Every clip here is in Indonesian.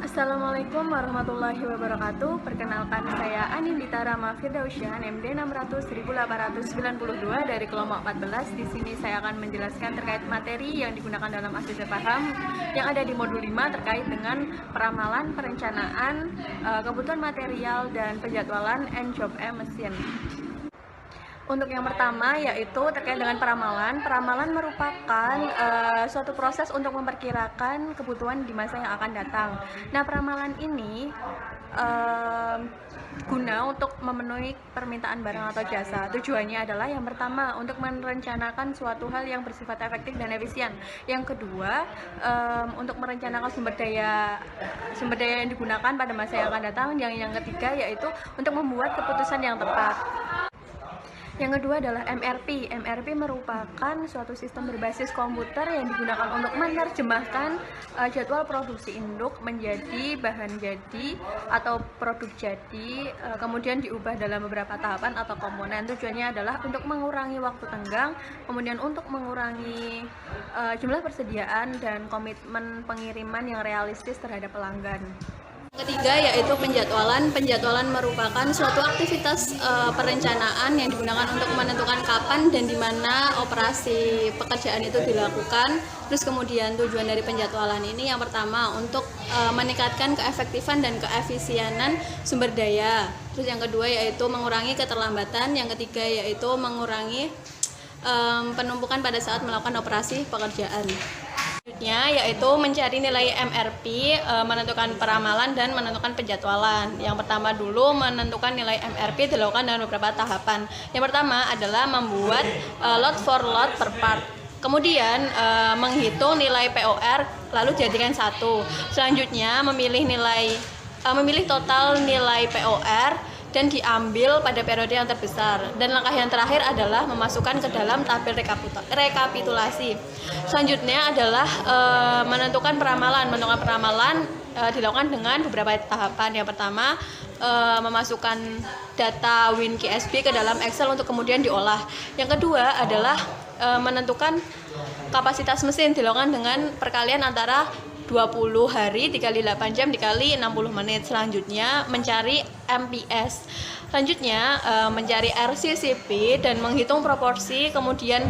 Assalamualaikum warahmatullahi wabarakatuh. Perkenalkan, saya Anindita Rama Firdausya, NMD 600.892 dari kelompok 14. Di sini saya akan menjelaskan terkait materi yang digunakan dalam asesor paham yang ada di modul 5 terkait dengan peramalan, perencanaan, kebutuhan material, dan penjadwalan NJOB-M mesin. Untuk yang pertama yaitu terkait dengan peramalan. Peramalan merupakan suatu proses untuk memperkirakan kebutuhan di masa yang akan datang. Nah, peramalan ini guna untuk memenuhi permintaan barang atau jasa. Tujuannya adalah yang pertama untuk merencanakan suatu hal yang bersifat efektif dan efisien. Yang kedua, untuk merencanakan sumber daya yang digunakan pada masa yang akan datang. Yang ketiga yaitu untuk membuat keputusan yang tepat. Yang kedua adalah MRP. MRP merupakan suatu sistem berbasis komputer yang digunakan untuk menerjemahkan jadwal produksi induk menjadi bahan jadi atau produk jadi, kemudian diubah dalam beberapa tahapan atau komponen. Tujuannya adalah untuk mengurangi waktu tenggang, kemudian untuk mengurangi jumlah persediaan dan komitmen pengiriman yang realistis terhadap pelanggan. Ketiga yaitu penjadwalan. Penjadwalan merupakan suatu aktivitas perencanaan yang digunakan untuk menentukan kapan dan di mana operasi pekerjaan itu dilakukan. Terus kemudian tujuan dari penjadwalan ini yang pertama untuk meningkatkan keefektifan dan keefisienan sumber daya. Terus yang kedua yaitu mengurangi keterlambatan. Yang ketiga yaitu mengurangi penumpukan pada saat melakukan operasi pekerjaan. Selanjutnya yaitu mencari nilai MRP, menentukan peramalan dan menentukan penjadwalan. Yang pertama dulu menentukan nilai MRP dilakukan dengan beberapa tahapan. Yang pertama adalah membuat lot for lot per part. Kemudian menghitung nilai POR lalu jadikan satu. Selanjutnya memilih total nilai POR dan diambil pada periode yang terbesar. Dan langkah yang terakhir adalah memasukkan ke dalam tabel rekapitulasi. Selanjutnya adalah menentukan peramalan. Menentukan peramalan dilakukan dengan beberapa tahapan. Yang pertama memasukkan data WinKSB ke dalam Excel untuk kemudian diolah. Yang kedua adalah menentukan kapasitas mesin, dilakukan dengan perkalian antara 20 hari dikali 8 jam dikali 60 menit. Selanjutnya mencari MPS. Selanjutnya mencari RCCP dan menghitung proporsi, kemudian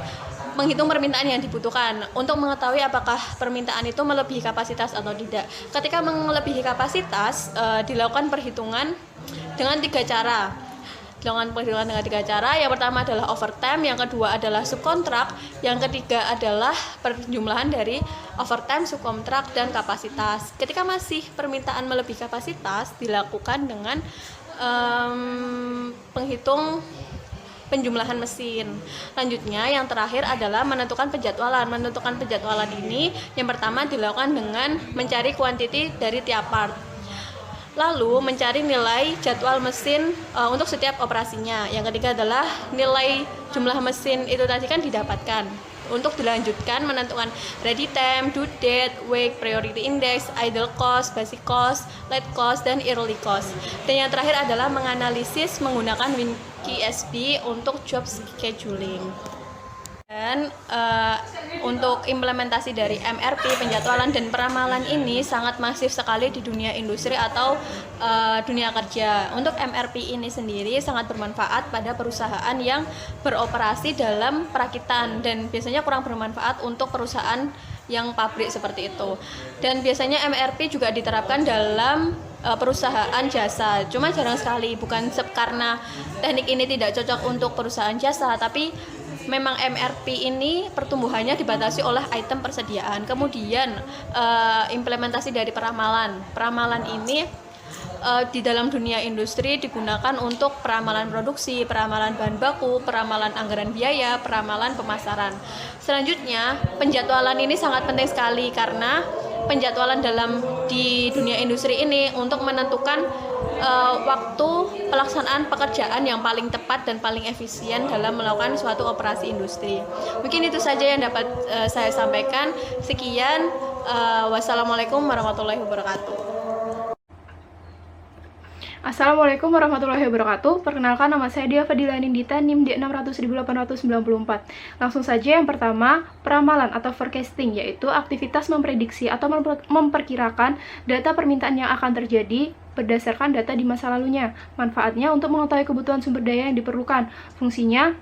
menghitung permintaan yang dibutuhkan untuk mengetahui apakah permintaan itu melebihi kapasitas atau tidak. Ketika melebihi kapasitas, dilakukan perhitungan dengan tiga cara. Yang pertama adalah overtime, yang kedua adalah subkontrak, yang ketiga adalah perjumlahan dari overtime, subkontrak, dan kapasitas. Ketika masih permintaan melebihi kapasitas, dilakukan dengan penghitung penjumlahan mesin. Lanjutnya yang terakhir adalah menentukan penjadwalan. Menentukan penjadwalan ini yang pertama dilakukan dengan mencari kuantiti dari tiap part. Lalu mencari nilai jadwal mesin untuk setiap operasinya. Yang ketiga adalah nilai jumlah mesin itu tadi kan didapatkan. Untuk dilanjutkan menentukan ready time, due date, wait, priority index, idle cost, basic cost, late cost, dan early cost. Dan yang terakhir adalah menganalisis menggunakan WinKSB untuk job scheduling. Dan untuk implementasi dari MRP, penjadwalan dan peramalan ini sangat masif sekali di dunia industri atau dunia kerja. Untuk MRP ini sendiri sangat bermanfaat pada perusahaan yang beroperasi dalam perakitan dan biasanya kurang bermanfaat untuk perusahaan yang pabrik seperti itu. Dan biasanya MRP juga diterapkan dalam perusahaan jasa, cuma jarang sekali, bukan karena teknik ini tidak cocok untuk perusahaan jasa, tapi memang MRP ini pertumbuhannya dibatasi oleh item persediaan. Kemudian implementasi dari peramalan. Peramalan ini di dalam dunia industri digunakan untuk peramalan produksi, peramalan bahan baku, peramalan anggaran biaya, peramalan pemasaran. Selanjutnya, penjadwalan ini sangat penting sekali karena penjadwalan di dunia industri ini untuk menentukan waktu pelaksanaan pekerjaan yang paling tepat dan paling efisien dalam melakukan suatu operasi industri. Mungkin itu saja yang dapat saya sampaikan. Sekian, wassalamualaikum warahmatullahi wabarakatuh. Assalamualaikum warahmatullahi wabarakatuh. Perkenalkan, nama saya Dia Fadila Nindita, NIM di 600.894. Langsung saja yang pertama, peramalan atau forecasting, yaitu aktivitas memprediksi atau memperkirakan data permintaan yang akan terjadi berdasarkan data di masa lalunya. Manfaatnya untuk mengetahui kebutuhan sumber daya yang diperlukan. Fungsinya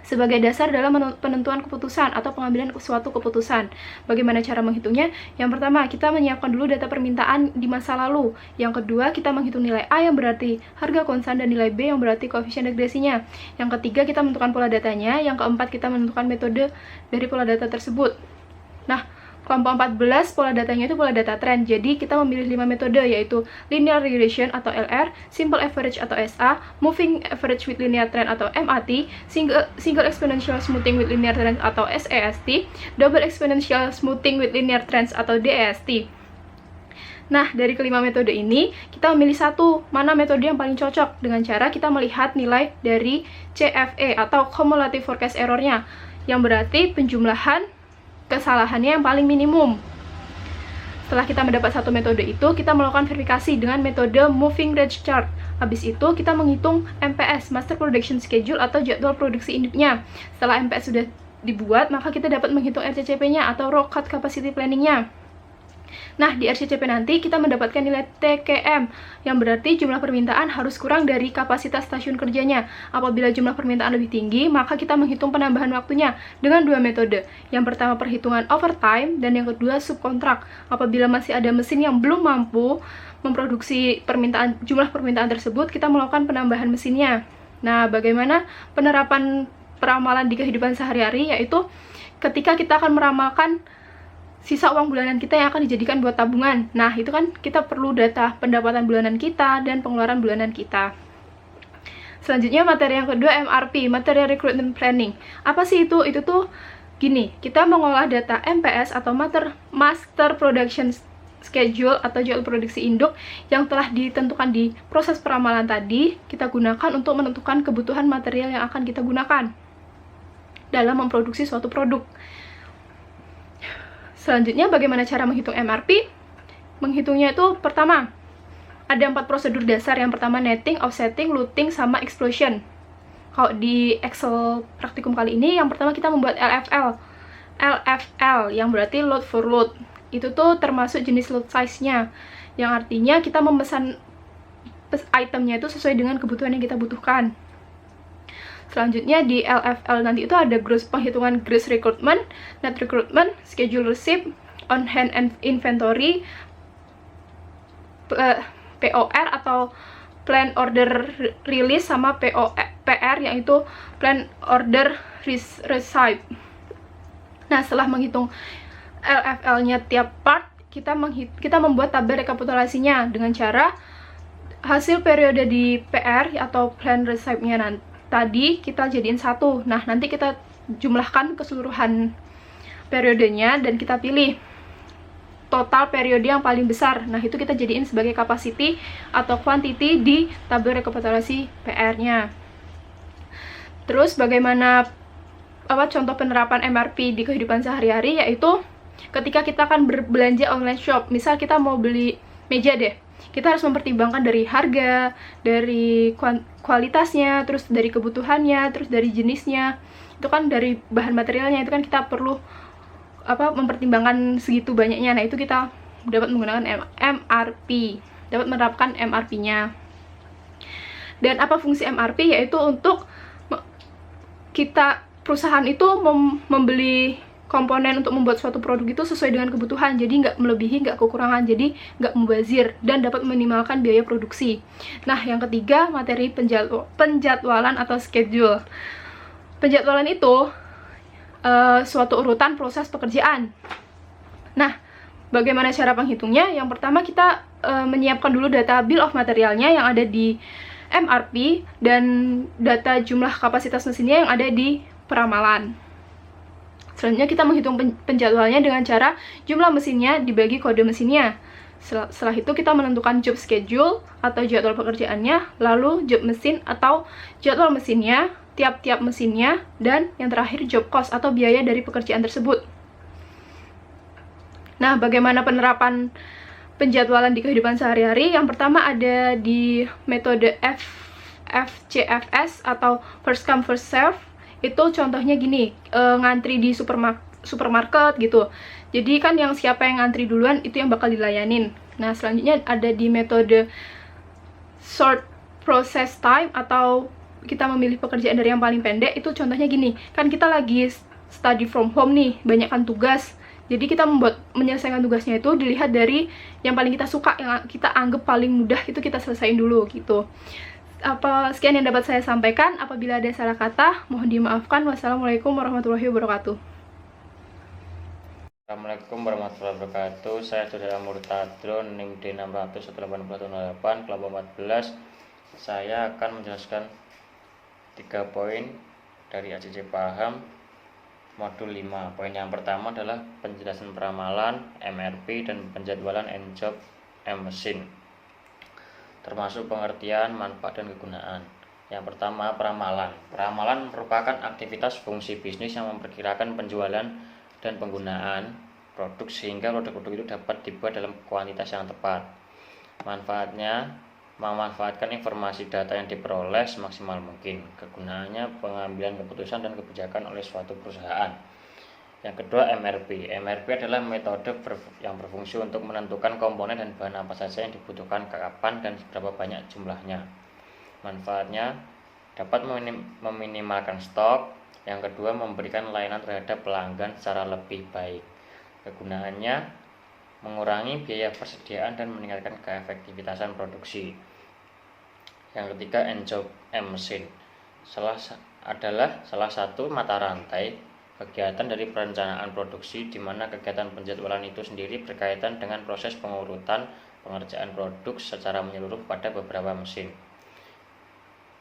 sebagai dasar dalam penentuan keputusan atau pengambilan suatu keputusan. Bagaimana cara menghitungnya? Yang pertama, kita menyiapkan dulu data permintaan di masa lalu. Yang kedua, kita menghitung nilai A yang berarti harga konstan dan nilai B yang berarti koefisien regresinya. Yang ketiga, kita menentukan pola datanya. Yang keempat, kita menentukan metode dari pola data tersebut. Nah, kelompok 14, pola datanya itu pola data trend. Jadi, kita memilih 5 metode, yaitu Linear Regression atau LR, Simple Average atau SA, Moving Average with Linear Trend atau MAT, Single Exponential Smoothing with Linear Trends atau SEST, Double Exponential Smoothing with Linear Trends atau DEST. Nah, dari kelima metode ini, kita memilih satu, mana metode yang paling cocok, dengan cara kita melihat nilai dari CFE atau Cumulative Forecast Error-nya, yang berarti penjumlahan kesalahannya yang paling minimum. Setelah kita mendapat satu metode itu, kita melakukan verifikasi dengan metode Moving Range Chart. Habis itu, kita menghitung MPS, Master Production Schedule atau jadwal produksi induknya. Setelah MPS sudah dibuat, maka kita dapat menghitung RCCP-nya atau Raw Cut Capacity Planning-nya. Nah, di RCCP nanti kita mendapatkan nilai TKM, yang berarti jumlah permintaan harus kurang dari kapasitas stasiun kerjanya. Apabila jumlah permintaan lebih tinggi, maka kita menghitung penambahan waktunya dengan dua metode. Yang pertama perhitungan overtime, dan yang kedua subkontrak. Apabila masih ada mesin yang belum mampu memproduksi jumlah permintaan tersebut, kita melakukan penambahan mesinnya. Nah, bagaimana penerapan peramalan di kehidupan sehari-hari, yaitu ketika kita akan meramalkan sisa uang bulanan kita yang akan dijadikan buat tabungan. Nah, itu kan kita perlu data pendapatan bulanan kita dan pengeluaran bulanan kita. Selanjutnya materi yang kedua MRP, Material Recruitment Planning. Apa sih itu? Itu tuh gini, kita mengolah data MPS atau Master Production Schedule atau jadwal produksi induk yang telah ditentukan di proses peramalan tadi, kita gunakan untuk menentukan kebutuhan material yang akan kita gunakan dalam memproduksi suatu produk. Selanjutnya, bagaimana cara menghitung MRP? Menghitungnya itu pertama, ada 4 prosedur dasar. Yang pertama netting, offsetting, looting, sama explosion. Kalau di Excel praktikum kali ini, yang pertama kita membuat LFL. LFL, yang berarti load for load. Itu tuh termasuk jenis load size-nya, yang artinya kita memesan itemnya itu sesuai dengan kebutuhan yang kita butuhkan. Selanjutnya di LFL nanti itu ada penghitungan gross recruitment, net recruitment, schedule receipt, on hand and inventory, POR atau plan order release, sama PR yaitu plan order receipt. Nah, setelah menghitung LFL-nya tiap part, kita membuat tabel rekapitulasinya dengan cara hasil periode di PR atau plan receipt-nya tadi kita jadiin satu. Nah, nanti kita jumlahkan keseluruhan periodenya dan kita pilih total periode yang paling besar. Nah, itu kita jadiin sebagai capacity atau quantity di tabel rekapitulasi PR-nya. Terus bagaimana contoh penerapan MRP di kehidupan sehari-hari, yaitu ketika kita akan berbelanja online shop. Misal kita mau beli meja deh, kita harus mempertimbangkan dari harga, dari kualitasnya, terus dari kebutuhannya, terus dari jenisnya. Itu kan dari bahan materialnya, itu kan kita perlu mempertimbangkan segitu banyaknya. Nah, itu kita dapat menggunakan MRP, dapat menerapkan MRP-nya. Dan apa fungsi MRP? Yaitu untuk perusahaan itu membeli komponen untuk membuat suatu produk itu sesuai dengan kebutuhan, jadi nggak melebihi, nggak kekurangan, jadi nggak mubazir, dan dapat meminimalkan biaya produksi. Nah, yang ketiga, materi penjadwalan atau schedule. Penjadwalan itu suatu urutan proses pekerjaan. Nah, bagaimana cara penghitungnya? Yang pertama, kita menyiapkan dulu data bill of materialnya yang ada di MRP dan data jumlah kapasitas mesinnya yang ada di peramalan. Selanjutnya kita menghitung penjadwalannya dengan cara jumlah mesinnya dibagi kode mesinnya. Setelah itu kita menentukan job schedule atau jadwal pekerjaannya, lalu job mesin atau jadwal mesinnya, tiap-tiap mesinnya, dan yang terakhir job cost atau biaya dari pekerjaan tersebut. Nah, bagaimana penerapan penjadwalan di kehidupan sehari-hari. Yang pertama ada di metode FCFS atau first come first serve. Itu contohnya gini, ngantri di supermarket gitu. Jadi kan yang siapa yang ngantri duluan itu yang bakal dilayanin. Nah, selanjutnya ada di metode short process time atau kita memilih pekerjaan dari yang paling pendek. Itu contohnya gini, kan kita lagi study from home nih, banyakkan tugas. Jadi kita menyelesaikan tugasnya itu dilihat dari yang paling kita suka, yang kita anggap paling mudah, itu kita selesaiin dulu gitu. Sekian yang dapat saya sampaikan. Apabila ada salah kata, mohon dimaafkan. Wassalamualaikum warahmatullahi wabarakatuh. Assalamualaikum warahmatullahi wabarakatuh. Saya Saudara Murtadron, NIM D618 kelompok 14. Saya akan menjelaskan 3 poin dari ACC Paham modul 5. Poin yang pertama adalah penjelasan peramalan, MRP, dan penjadwalan N-Job M-Machine, termasuk pengertian, manfaat, dan kegunaan. Yang pertama, peramalan. Peramalan merupakan aktivitas fungsi bisnis yang memperkirakan penjualan dan penggunaan produk sehingga produk-produk itu dapat dibuat dalam kuantitas yang tepat. Manfaatnya, memanfaatkan informasi data yang diperoleh semaksimal mungkin. Kegunaannya, pengambilan keputusan dan kebijakan oleh suatu perusahaan. Yang kedua, MRP. MRP adalah metode yang berfungsi untuk menentukan komponen dan bahan apa saja yang dibutuhkan, kapan, dan seberapa banyak jumlahnya. Manfaatnya, dapat meminimalkan stok. Yang kedua, memberikan layanan terhadap pelanggan secara lebih baik. Kegunaannya, mengurangi biaya persediaan dan meningkatkan keefektivitasan produksi. Yang ketiga, N-Job M-Machine adalah salah satu mata rantai kegiatan dari perencanaan produksi, di mana kegiatan penjadwalan itu sendiri berkaitan dengan proses pengurutan pengerjaan produk secara menyeluruh pada beberapa mesin.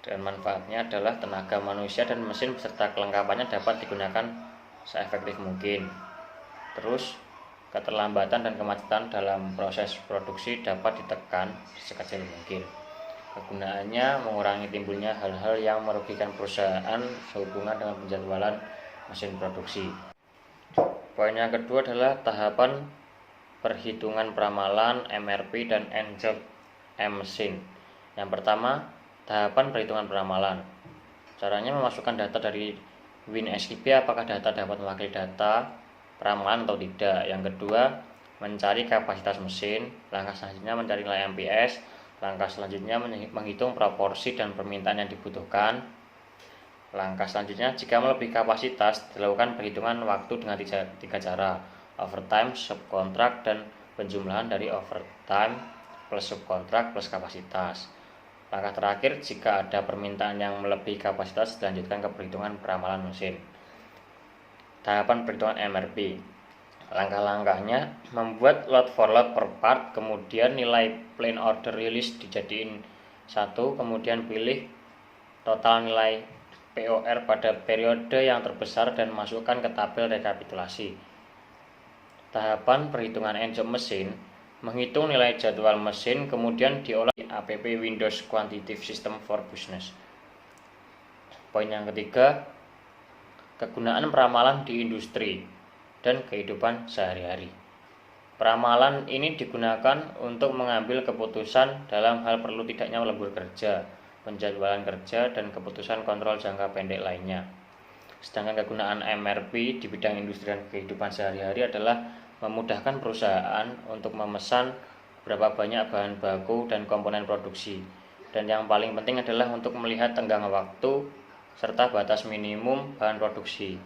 Dan manfaatnya adalah tenaga manusia dan mesin beserta kelengkapannya dapat digunakan seefektif mungkin. Terus, keterlambatan dan kemacetan dalam proses produksi dapat ditekan sekecil mungkin. Kegunaannya, mengurangi timbulnya hal-hal yang merugikan perusahaan sehubungan dengan penjadwalan mesin produksi. Poin yang kedua adalah tahapan perhitungan peramalan, MRP, dan N-Job M-Machine. Yang pertama, tahapan perhitungan peramalan. Caranya, memasukkan data dari WinSIP apakah data dapat mewakili data peramalan atau tidak. Yang kedua, mencari kapasitas mesin. Langkah selanjutnya mencari nilai MPS. Langkah selanjutnya menghitung proporsi dan permintaan yang dibutuhkan. Langkah selanjutnya, jika melebihi kapasitas, dilakukan perhitungan waktu dengan tiga cara: overtime, subkontrak, dan penjumlahan dari overtime plus subkontrak plus kapasitas. Langkah terakhir, jika ada permintaan yang melebihi kapasitas, dilanjutkan ke perhitungan peramalan mesin. Tahapan perhitungan MRP. Langkah-langkahnya, membuat lot for lot per part, kemudian nilai plain order release dijadiin 1, kemudian pilih total nilai POR pada periode yang terbesar dan masukkan ke tabel rekapitulasi. Tahapan perhitungan N-Job Machine, menghitung nilai jadwal mesin, kemudian diolah di APP Windows Quantitative System for Business. Poin yang ketiga, kegunaan peramalan di industri dan kehidupan sehari-hari. Peramalan ini digunakan untuk mengambil keputusan dalam hal perlu tidaknya lembur kerja, penjadwalan kerja, dan keputusan kontrol jangka pendek lainnya. Sedangkan kegunaan MRP di bidang industri dan kehidupan sehari-hari adalah memudahkan perusahaan untuk memesan berapa banyak bahan baku dan komponen produksi. Dan yang paling penting adalah untuk melihat tenggang waktu serta batas minimum bahan produksi.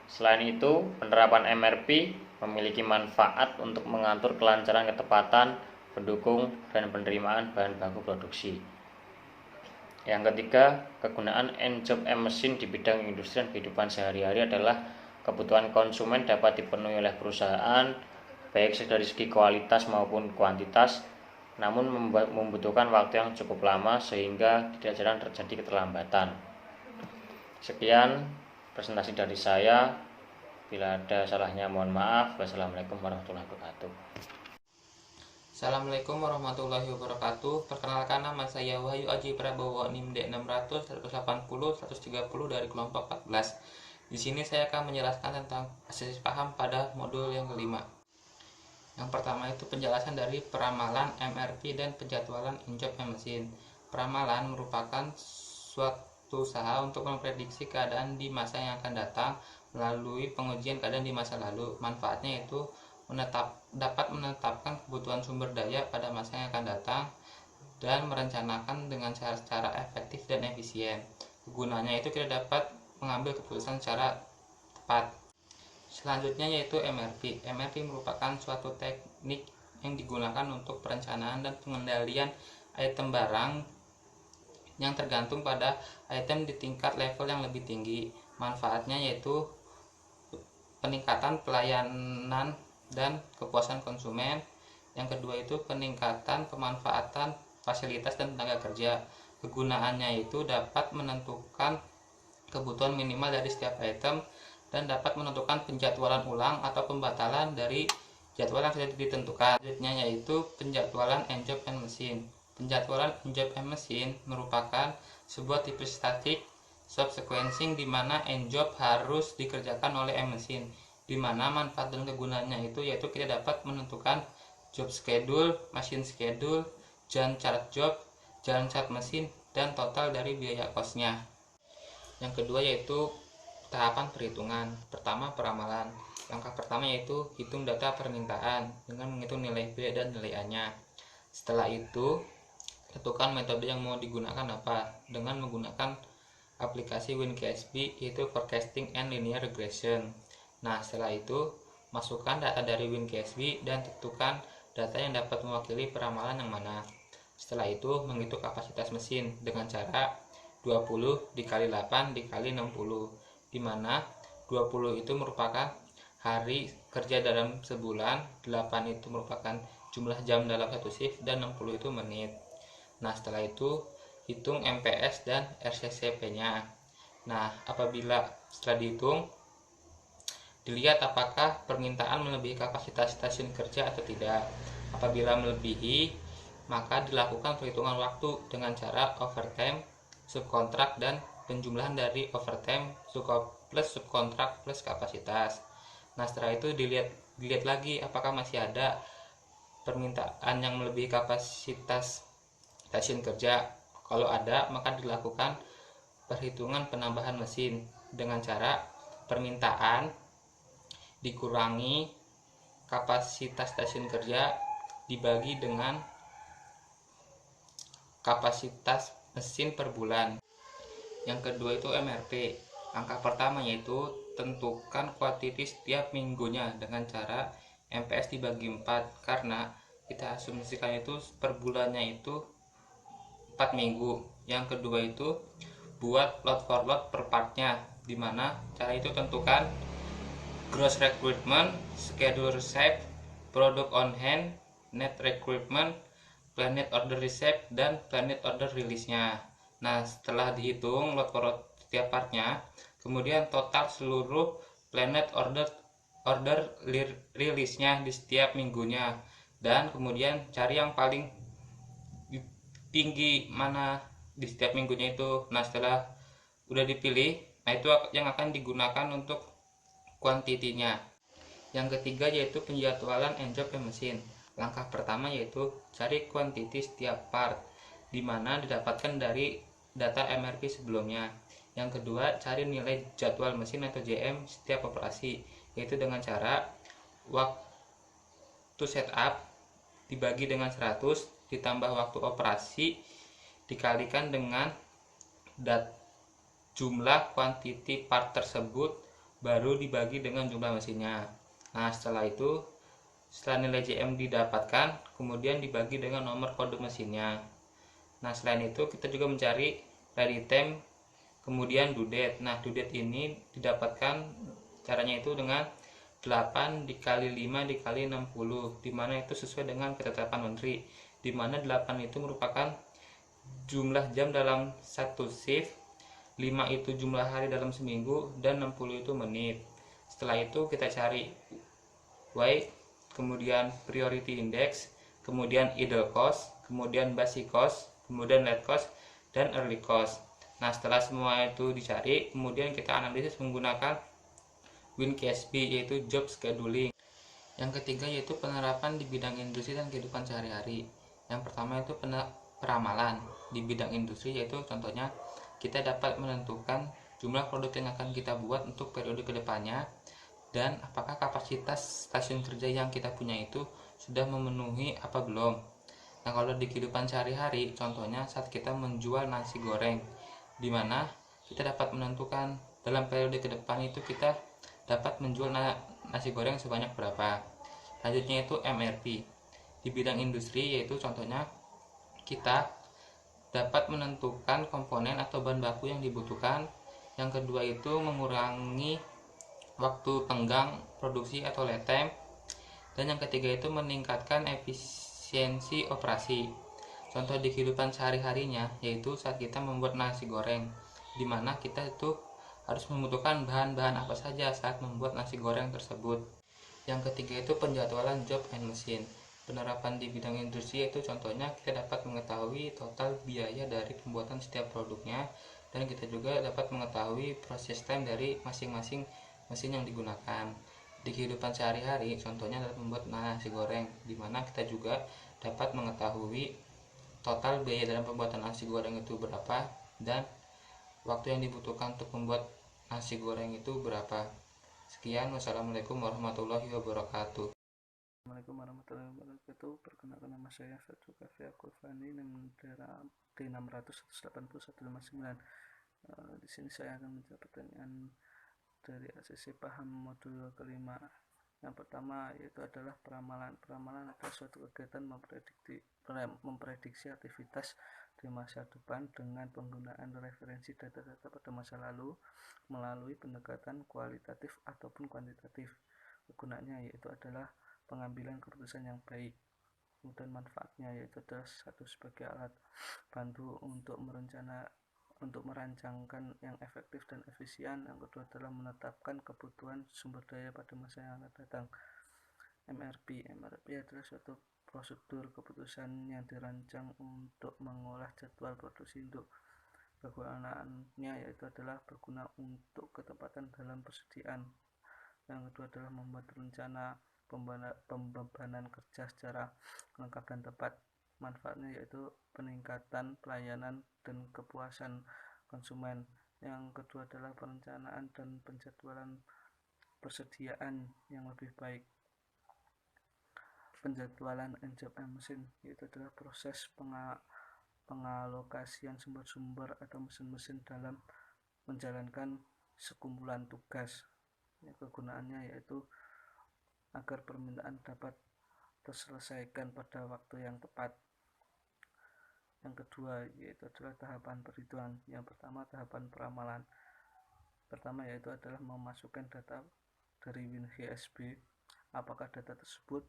Selain itu, penerapan MRP memiliki manfaat untuk mengatur kelancaran, ketepatan, pendukung, dan penerimaan bahan baku produksi. Yang ketiga, kegunaan N-Job M-Machine di bidang industri dan kehidupan sehari-hari adalah kebutuhan konsumen dapat dipenuhi oleh perusahaan, baik dari segi kualitas maupun kuantitas, namun membutuhkan waktu yang cukup lama sehingga tidak jarang terjadi keterlambatan. Sekian presentasi dari saya. Bila ada salahnya mohon maaf. Wassalamualaikum warahmatullahi wabarakatuh. Assalamualaikum warahmatullahi wabarakatuh. Perkenalkan, nama saya Wahyu Aji Prabowo, NIM D600 180 130 dari kelompok 14. Di sini saya akan menjelaskan tentang ACC Paham pada modul yang kelima. Yang pertama itu penjelasan dari peramalan MRP dan penjadwalan in-job mesin. Peramalan merupakan suatu usaha untuk memprediksi keadaan di masa yang akan datang melalui pengujian keadaan di masa lalu. Manfaatnya yaitu dapat menetapkan kebutuhan sumber daya pada masa yang akan datang dan merencanakan dengan cara efektif dan efisien. Kegunaannya itu kita dapat mengambil keputusan secara tepat. Selanjutnya yaitu MRP. MRP merupakan suatu teknik yang digunakan untuk perencanaan dan pengendalian item barang yang tergantung pada item di tingkat level yang lebih tinggi. Manfaatnya yaitu peningkatan pelayanan dan kepuasan konsumen. Yang kedua itu peningkatan pemanfaatan fasilitas dan tenaga kerja. Kegunaannya itu dapat menentukan kebutuhan minimal dari setiap item dan dapat menentukan penjadwalan ulang atau pembatalan dari jadwal yang sudah ditentukan. Selanjutnya yaitu penjadwalan in-job mesin. Penjadwalan in-job mesin merupakan sebuah tipe static subsequencing di mana in-job harus dikerjakan oleh mesin, di mana manfaat dan kegunaannya itu yaitu kita dapat menentukan job schedule, machine schedule, Gantt chart job, Gantt chart mesin, dan total dari biaya kosnya. Yang kedua yaitu tahapan perhitungan. Pertama, peramalan. Langkah pertama yaitu hitung data permintaan dengan menghitung nilai B dan nilai A-nya. Setelah itu, tentukan metode yang mau digunakan apa dengan menggunakan aplikasi WinKSB yaitu Forecasting and Linear Regression. Nah, setelah itu masukkan data dari WinKSB dan tentukan data yang dapat mewakili peramalan yang mana. Setelah itu menghitung kapasitas mesin dengan cara 20 dikali 8 dikali 60, di mana 20 itu merupakan hari kerja dalam sebulan, 8 itu merupakan jumlah jam dalam satu shift, dan 60 itu menit. Nah, setelah itu hitung MPS dan RCCP-nya. Nah, apabila setelah dihitung, dilihat apakah permintaan melebihi kapasitas stasiun kerja atau tidak. Apabila melebihi, maka dilakukan perhitungan waktu dengan cara overtime, subkontrak, dan penjumlahan dari overtime plus subkontrak plus kapasitas. Nah, setelah itu dilihat lagi apakah masih ada permintaan yang melebihi kapasitas stasiun kerja. Kalau ada, maka dilakukan perhitungan penambahan mesin dengan cara permintaan dikurangi kapasitas stasiun kerja dibagi dengan kapasitas mesin per bulan. Yang kedua itu MRP. Langkah pertama yaitu tentukan kuantiti setiap minggunya dengan cara MPS dibagi 4, karena kita asumsikan itu per bulannya itu 4 minggu. Yang kedua itu buat lot for lot per partnya, dimana cara itu tentukan gross recruitment, schedule receipt, product on hand, net recruitment, planet order receipt, dan planet order release-nya. Nah, setelah dihitung lot for lot setiap partnya, kemudian total seluruh planet order release-nya di setiap minggunya, dan kemudian cari yang paling tinggi mana di setiap minggunya itu. Nah, setelah udah dipilih, nah itu yang akan digunakan untuk kuantitinya. Yang ketiga yaitu penjadwalan in-job mesin. Langkah pertama yaitu cari kuantiti setiap part, di mana didapatkan dari data MRP sebelumnya. Yang kedua, cari nilai jadwal mesin atau JM setiap operasi, yaitu dengan cara waktu setup dibagi dengan 100 ditambah waktu operasi dikalikan dengan jumlah kuantiti part tersebut baru dibagi dengan jumlah mesinnya. Nah, setelah itu, setelah nilai JM didapatkan, kemudian dibagi dengan nomor kode mesinnya. Nah, selain itu kita juga mencari ready time, kemudian due date. Nah, due date ini didapatkan caranya itu dengan 8 dikali 5 dikali 60, dimana itu sesuai dengan ketetapan menteri, dimana 8 itu merupakan jumlah jam dalam satu shift, 5 itu jumlah hari dalam seminggu, dan 60 itu menit. Setelah itu kita cari Y, kemudian priority index, kemudian idle cost, kemudian basic cost, kemudian late cost, dan early cost. Nah, setelah semua itu dicari, kemudian kita analisis menggunakan WinKSB yaitu job scheduling. Yang ketiga yaitu penerapan di bidang industri dan kehidupan sehari-hari. Yang pertama itu peramalan di bidang industri, yaitu contohnya kita dapat menentukan jumlah produk yang akan kita buat untuk periode kedepannya dan apakah kapasitas stasiun kerja yang kita punya itu sudah memenuhi apa belum. Nah, kalau di kehidupan sehari-hari, contohnya saat kita menjual nasi goreng, di mana kita dapat menentukan dalam periode ke depan itu kita dapat menjual nasi goreng sebanyak berapa. Selanjutnya itu MRP. Di bidang industri, yaitu contohnya kita dapat menentukan komponen atau bahan baku yang dibutuhkan. Yang kedua itu mengurangi waktu tenggang produksi atau lead time. Dan yang ketiga itu meningkatkan efisiensi operasi. Contoh di kehidupan sehari-harinya yaitu saat kita membuat nasi goreng, di mana kita itu harus membutuhkan bahan-bahan apa saja saat membuat nasi goreng tersebut. Yang ketiga itu penjadwalan job and machine. Penerapan di bidang industri yaitu contohnya kita dapat mengetahui total biaya dari pembuatan setiap produknya, dan kita juga dapat mengetahui proses time dari masing-masing mesin yang digunakan. Di kehidupan sehari-hari contohnya dapat membuat nasi goreng, di mana kita juga dapat mengetahui total biaya dalam pembuatan nasi goreng itu berapa dan waktu yang dibutuhkan untuk membuat nasi goreng itu berapa. Sekian, wassalamualaikum warahmatullahi wabarakatuh. Assalamualaikum warahmatullahi wabarakatuh. Perkenalkan, nama saya Fatul Kafi Akulfani, daerah D600-18159. Di sini saya akan menjawab pertanyaan dari ACC Paham modul kelima. Yang pertama yaitu adalah peramalan. Peramalan adalah suatu kegiatan memprediksi aktivitas di masa depan dengan penggunaan referensi data-data pada masa lalu melalui pendekatan kualitatif ataupun kuantitatif. Kegunaannya yaitu adalah pengambilan keputusan yang baik. Kemudian manfaatnya yaitu adalah satu, sebagai alat bantu untuk merancangkan yang efektif dan efisien. Yang kedua adalah menetapkan kebutuhan sumber daya pada masa yang akan datang. MRP adalah suatu prosedur keputusan yang dirancang untuk mengolah jadwal produksi untuk kegunaannya yaitu adalah berguna untuk ketepatan dalam persediaan. Yang kedua adalah membuat rencana pembebanan kerja secara lengkap dan tepat. Manfaatnya yaitu peningkatan pelayanan dan kepuasan konsumen. Yang kedua adalah perencanaan dan penjadwalan persediaan yang lebih baik. Penjadwalan job and machine yaitu adalah proses pengalokasian sumber-sumber atau mesin-mesin dalam menjalankan sekumpulan tugas. Kegunaannya yaitu agar permintaan dapat terselesaikan pada waktu yang tepat. Yang kedua yaitu adalah tahapan perhitungan. Yang pertama, tahapan peramalan. Pertama yaitu adalah memasukkan data dari WinGSB, apakah data tersebut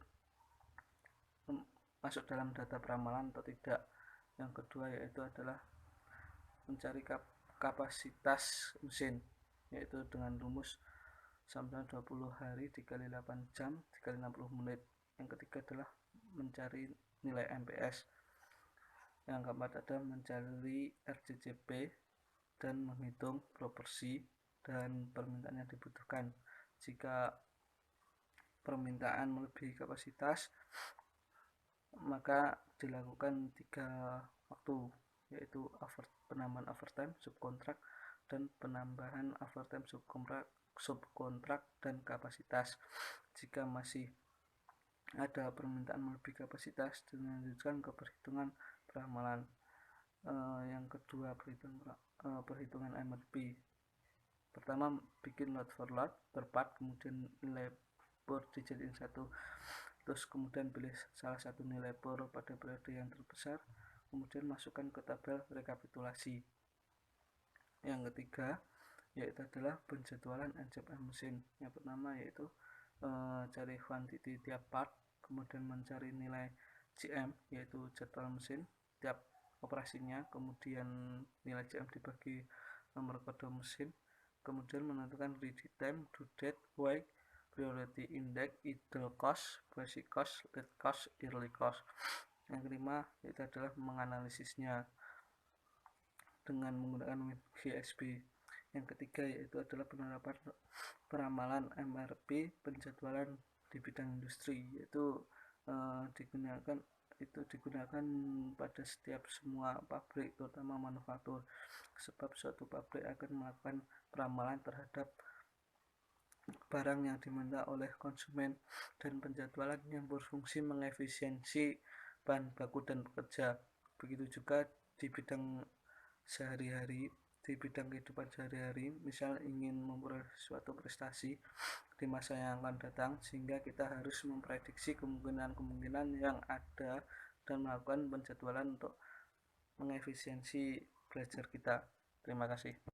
masuk dalam data peramalan atau tidak. Yang kedua yaitu adalah mencari kapasitas mesin, yaitu dengan rumus 920 hari dikali 8 jam dikali 60 menit. Yang ketiga adalah mencari nilai MPS. Yang keempat adalah mencari RCCP dan menghitung proporsi dan permintaan yang dibutuhkan. Jika permintaan melebihi kapasitas, maka dilakukan 3 waktu, yaitu penambahan overtime, subkontrak, dan penambahan overtime, subkontrak dan kapasitas. Jika masih ada permintaan melebihi kapasitas, dilanjutkan ke perhitungan peramalan. Yang kedua, perhitungan MRP. Pertama, bikin load for load per part, kemudian nilai per dijadiin 1, terus kemudian pilih salah satu nilai per pada periode yang terbesar, kemudian masukkan ke tabel rekapitulasi. Yang ketiga yaitu adalah penjadwalan job and machine. Yang pertama yaitu cari quantity tiap part, kemudian mencari nilai GM yaitu jadwal mesin tiap operasinya, kemudian nilai GM dibagi nomor kode mesin, kemudian menentukan ready time, due date, wait, priority index, idle cost, basic cost, late cost, early cost. Yang kelima yaitu adalah menganalisisnya dengan menggunakan WinGSB. Yang ketiga yaitu adalah penerapan peramalan MRP, penjadwalan di bidang industri, yaitu digunakan pada setiap semua pabrik, terutama manufaktur, sebab suatu pabrik akan melakukan peramalan terhadap barang yang diminta oleh konsumen dan penjadwalan yang berfungsi mengefisiensi bahan baku dan pekerja. Begitu juga di bidang sehari-hari, di bidang kehidupan sehari-hari, misal ingin memperoleh suatu prestasi di masa yang akan datang, sehingga kita harus memprediksi kemungkinan-kemungkinan yang ada dan melakukan penjadwalan untuk mengefisiensi belajar kita. Terima kasih.